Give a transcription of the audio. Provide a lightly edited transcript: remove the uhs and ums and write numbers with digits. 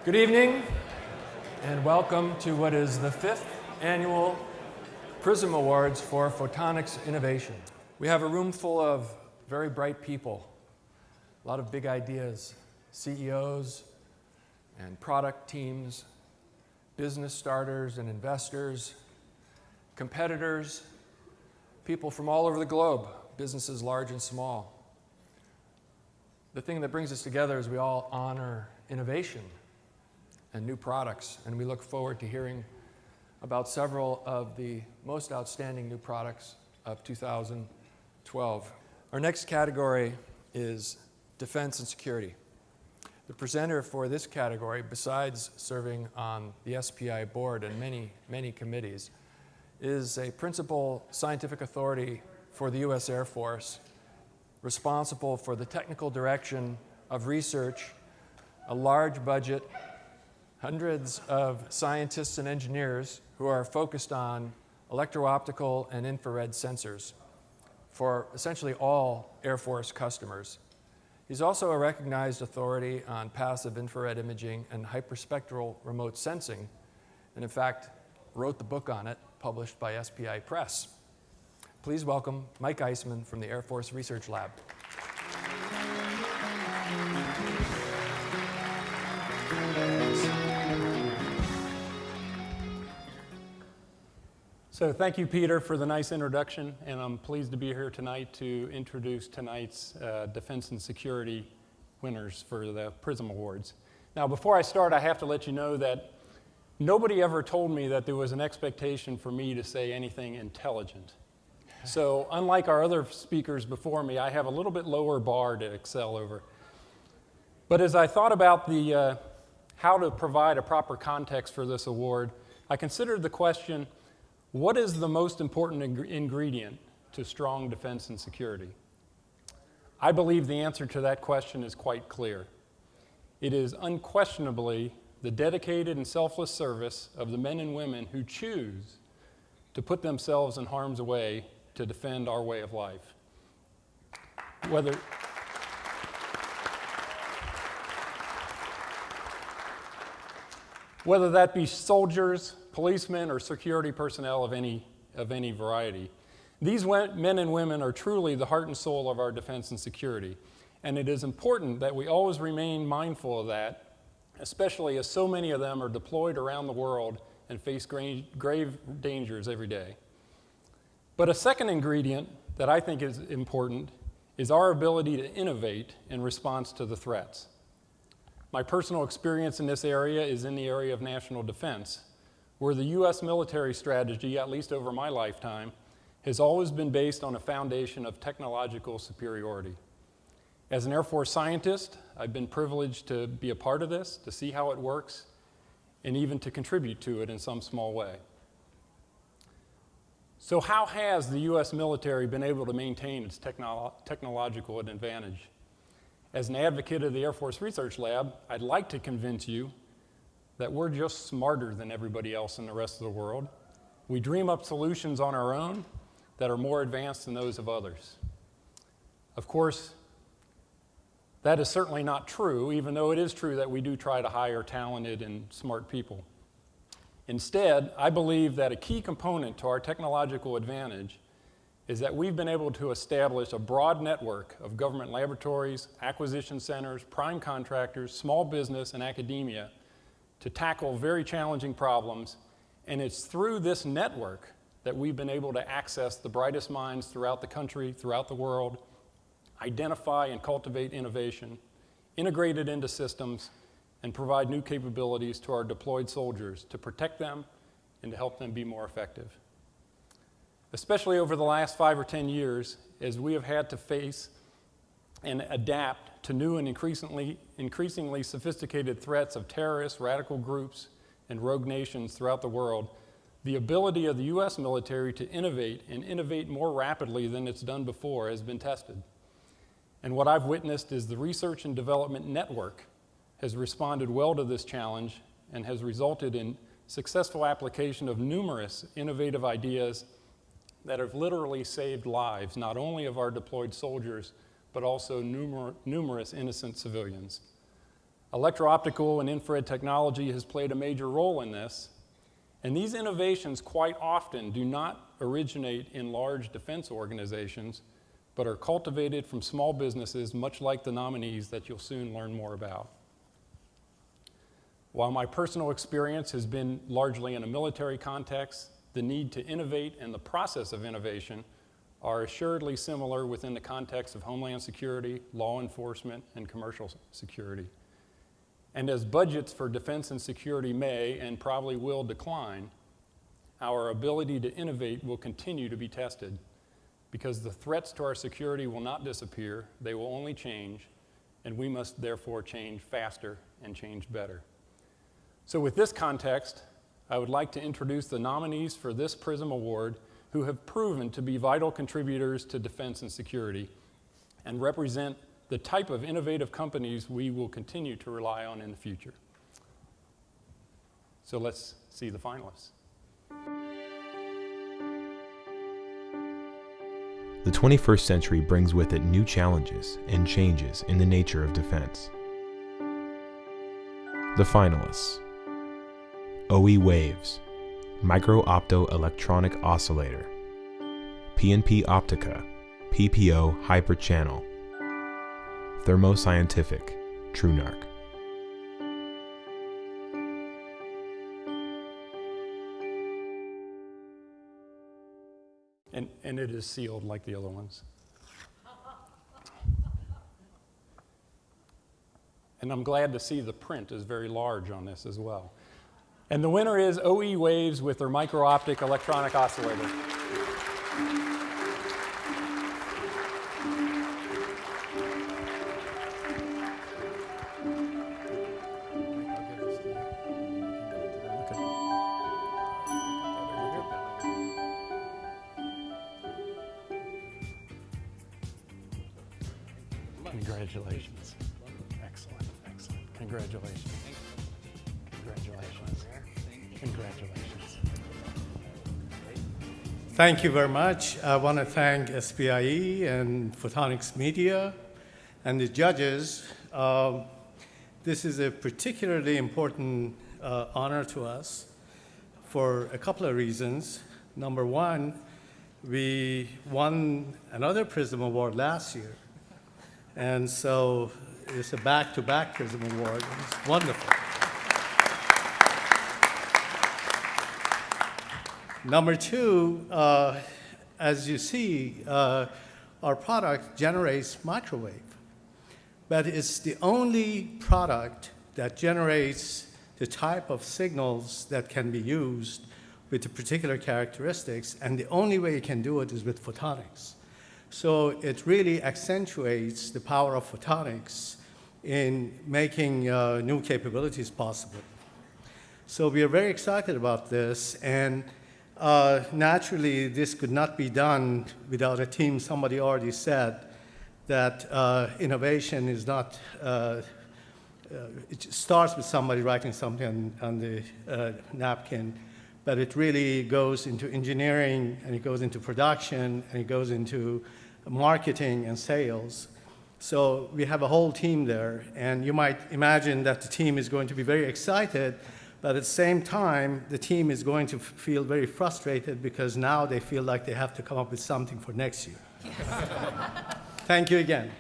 Good evening, and welcome to what is the 5th annual Prism Awards for Photonics Innovation. We have a room full of very bright people, a lot of big ideas, CEOs and product teams, business starters and investors, competitors, people from all over the globe, businesses large and small. The thing that brings us together is we all honor innovation and new products, and we look forward to hearing about several of the most outstanding new products of 2012. Our next category is defense and security. The presenter for this category, besides serving on the SPI board and many committees, is a principal scientific authority for the U.S. Air Force, responsible for the technical direction of research, a large budget, hundreds of scientists and engineers who are focused on electro-optical and infrared sensors for essentially all Air Force customers. He's also a recognized authority on passive infrared imaging and hyperspectral remote sensing, and in fact, wrote the book on it, published by SPI Press. Please welcome Mike Eisman from the Air Force Research Lab. So thank you, Peter, for the nice introduction, and I'm pleased to be here tonight to introduce tonight's defense and security winners for the Prism Awards. Now, before I start, I have to let you know that nobody ever told me that there was an expectation for me to say anything intelligent. So unlike our other speakers before me, I have a little bit lower bar to excel over. But as I thought about the how to provide a proper context for this award, I considered the question, what is the most important ingredient to strong defense and security? I believe the answer to that question is quite clear. It is unquestionably the dedicated and selfless service of the men and women who choose to put themselves in harm's way to defend our way of life. Whether that be soldiers, policemen, or security personnel of any variety. These men and women are truly the heart and soul of our defense and security, and it is important that we always remain mindful of that, especially as so many of them are deployed around the world and face grave dangers every day. But a second ingredient that I think is important is our ability to innovate in response to the threats. My personal experience in this area is in the area of national defense, where the U.S. military strategy, at least over my lifetime, has always been based on a foundation of technological superiority. As an Air Force scientist, I've been privileged to be a part of this, to see how it works, and even to contribute to it in some small way. So how has the U.S. military been able to maintain its technological advantage? As an advocate of the Air Force Research Lab, I'd like to convince you that we're just smarter than everybody else in the rest of the world. We dream up solutions on our own that are more advanced than those of others. Of course, that is certainly not true, even though it is true that we do try to hire talented and smart people. Instead, I believe that a key component to our technological advantage is that we've been able to establish a broad network of government laboratories, acquisition centers, prime contractors, small business, and academia to tackle very challenging problems, and it's through this network that we've been able to access the brightest minds throughout the country, throughout the world, identify and cultivate innovation, integrate it into systems, and provide new capabilities to our deployed soldiers to protect them and to help them be more effective. Especially over the last 5 or 10 years, as we have had to face and adapt to new and increasingly sophisticated threats of terrorists, radical groups, and rogue nations throughout the world, the ability of the U.S. military to innovate and innovate more rapidly than it's done before has been tested. And what I've witnessed is the research and development network has responded well to this challenge and has resulted in successful application of numerous innovative ideas that have literally saved lives, not only of our deployed soldiers, but also numerous innocent civilians. Electro-optical and infrared technology has played a major role in this, and these innovations quite often do not originate in large defense organizations, but are cultivated from small businesses, much like the nominees that you'll soon learn more about. While my personal experience has been largely in a military context, the need to innovate and the process of innovation are assuredly similar within the context of homeland security, law enforcement, and commercial security. And as budgets for defense and security may and probably will decline, our ability to innovate will continue to be tested because the threats to our security will not disappear, they will only change, and we must therefore change faster and change better. So with this context, I would like to introduce the nominees for this Prism Award who have proven to be vital contributors to defense and security and represent the type of innovative companies we will continue to rely on in the future. So let's see the finalists. The 21st century brings with it new challenges and changes in the nature of defense. The finalists: OEwaves, Micro-Opto-Electronic Oscillator; PNP Optica, PPO Hyperchannel; Thermoscientific, TrueNarc. And it is sealed like the other ones. And I'm glad to see the print is very large on this as well. And the winner is OEwaves with their micro-optic electronic oscillator. Congratulations. Excellent, excellent. Congratulations. Congratulations. Congratulations. Thank you very much. I want to thank SPIE and Photonics Media and the judges. This is a particularly important honor to us for a couple of reasons. Number one, we won another Prism Award last year. And so it's a back-to-back Prism Award. It's wonderful. Number two, as you see, our product generates microwave. But it's the only product that generates the type of signals that can be used with the particular characteristics, and the only way you can do it is with photonics. So it really accentuates the power of photonics in making new capabilities possible. So we are very excited about this, and naturally this could not be done without a team. Somebody already said that innovation is not, it starts with somebody writing something on the napkin, but it really goes into engineering, and it goes into production, and it goes into marketing and sales. So we have a whole team there, and you might imagine that the team is going to be very excited, but at the same time, the team is going to feel very frustrated because now they feel like they have to come up with something for next year. Thank you again.